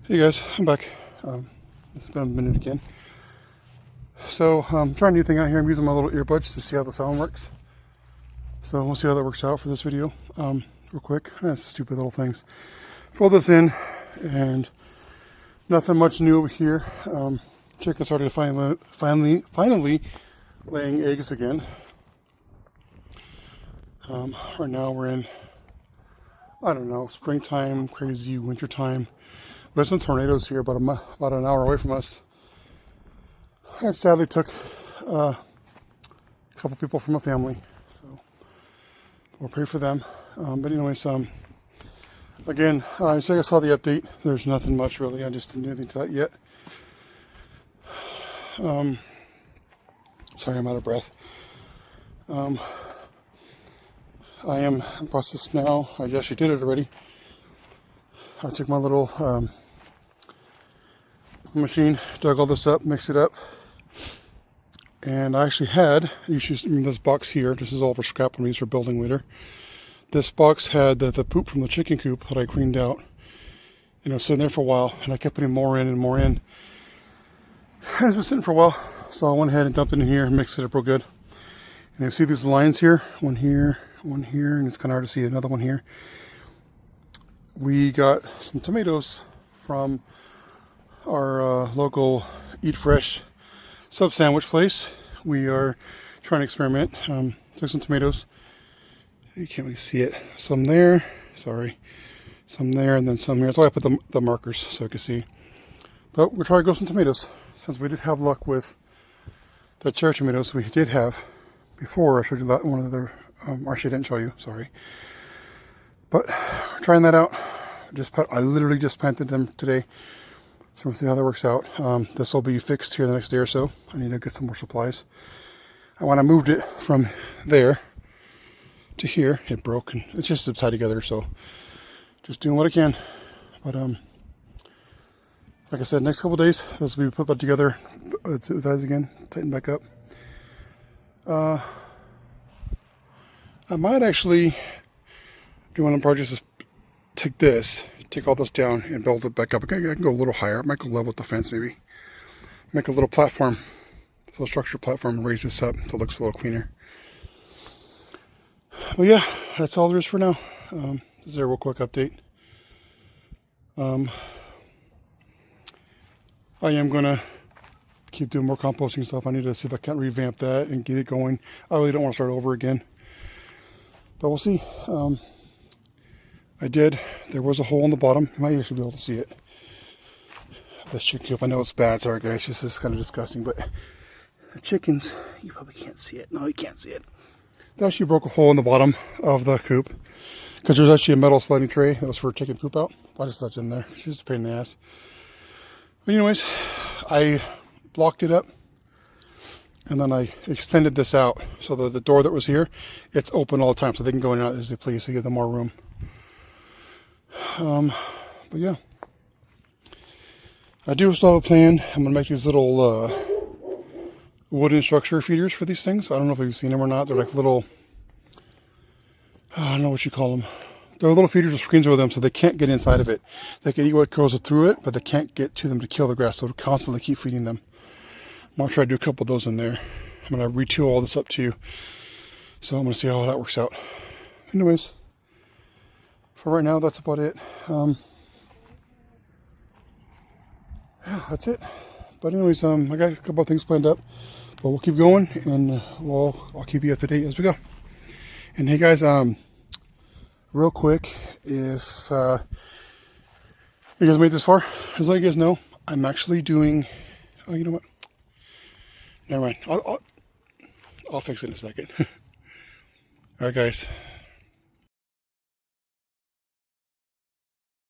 Hey guys, I'm back. It's been a minute again. So I'm trying a new thing out here. I'm using my little earbuds to see how the sound works. So we'll see how that works out for this video. Real quick, that's stupid little things. Fold this in, and nothing much new over here. Chicken started finally laying eggs again. Right now we're in, I don't know, springtime, crazy wintertime. There's some tornadoes here about an hour away from us. I sadly took a couple people from a family, so we'll pray for them. But anyways, again, so I saw the update. There's nothing much really. I just didn't do anything to that yet. Sorry, I'm out of breath. I am in the process now. I actually did it already. I took my little machine, dug all this up, mixed it up, and I actually had this box here. This is all for scrap when we use for building later. This box had the poop from the chicken coop that I cleaned out. Sitting there for a while, and I kept putting more in and more in. And it's been sitting for a while, so I went ahead and dumped it in here and mixed it up real good. And you see these lines here, one here, and it's kind of hard to see another one here. We got some tomatoes from our local Eat Fresh sub sandwich place. We are trying to experiment. Took some tomatoes. You can't really see it. Some there, some there, and then some here. That's why I put the markers so I can see. But we're trying to grow some tomatoes, since we did have luck with the cherry tomatoes we did have before. I showed you that one of the actually I didn't show you, sorry. But we're trying that out. I literally just planted them today, so we'll see how that works out. This will be fixed here the next day or so. I need to get some more supplies. When I moved it from there to here, it broke, and it's just tied together, so just doing what I can. But like I said, next couple of days, this will be put back together. Its eyes again, tighten back up. I might actually do one of the projects is take all this down and build it back up. I can go a little higher. I might go level with the fence maybe. Make a little platform, a little structured platform, and raise this up so it looks a little cleaner. Well, yeah, that's all there is for now. This is a real quick update. I am going to keep doing more composting stuff. I need to see if I can revamp that and get it going. I really don't want to start over again. But we'll see. There was a hole in the bottom. You might actually be able to see it. This chicken coop. I know it's bad. Sorry guys, this is kind of disgusting. But the chickens, you probably can't see it. No, you can't see it. They actually broke a hole in the bottom of the coop, because there's actually a metal sliding tray that was for taking poop out. I just left it in there. It's just a pain in the ass. But anyways, I blocked it up, and then I extended this out so that the door that was here, it's open all the time, so they can go in and out as they please to give them more room. But yeah, I do still have a plan. I'm gonna make these little wooden structure feeders for these things. I don't know if you've seen them or not. They're like little, I don't know what you call them. They're little feeders with screens over them, so they can't get inside of it. They can eat what goes through it, but they can't get to them to kill the grass, so constantly keep feeding them. I'm gonna try to do a couple of those in there. I'm gonna retool all this up too, so I'm gonna see how that works out. Anyways, for right now, that's about it. Yeah, that's it. But anyways, I got a couple of things planned up, but we'll keep going, and I'll keep you up to date as we go. And hey guys, real quick, if you guys made it this far, just let you guys know, I'm actually doing. Oh, you know what? Never mind. I'll fix it in a second. All right, guys.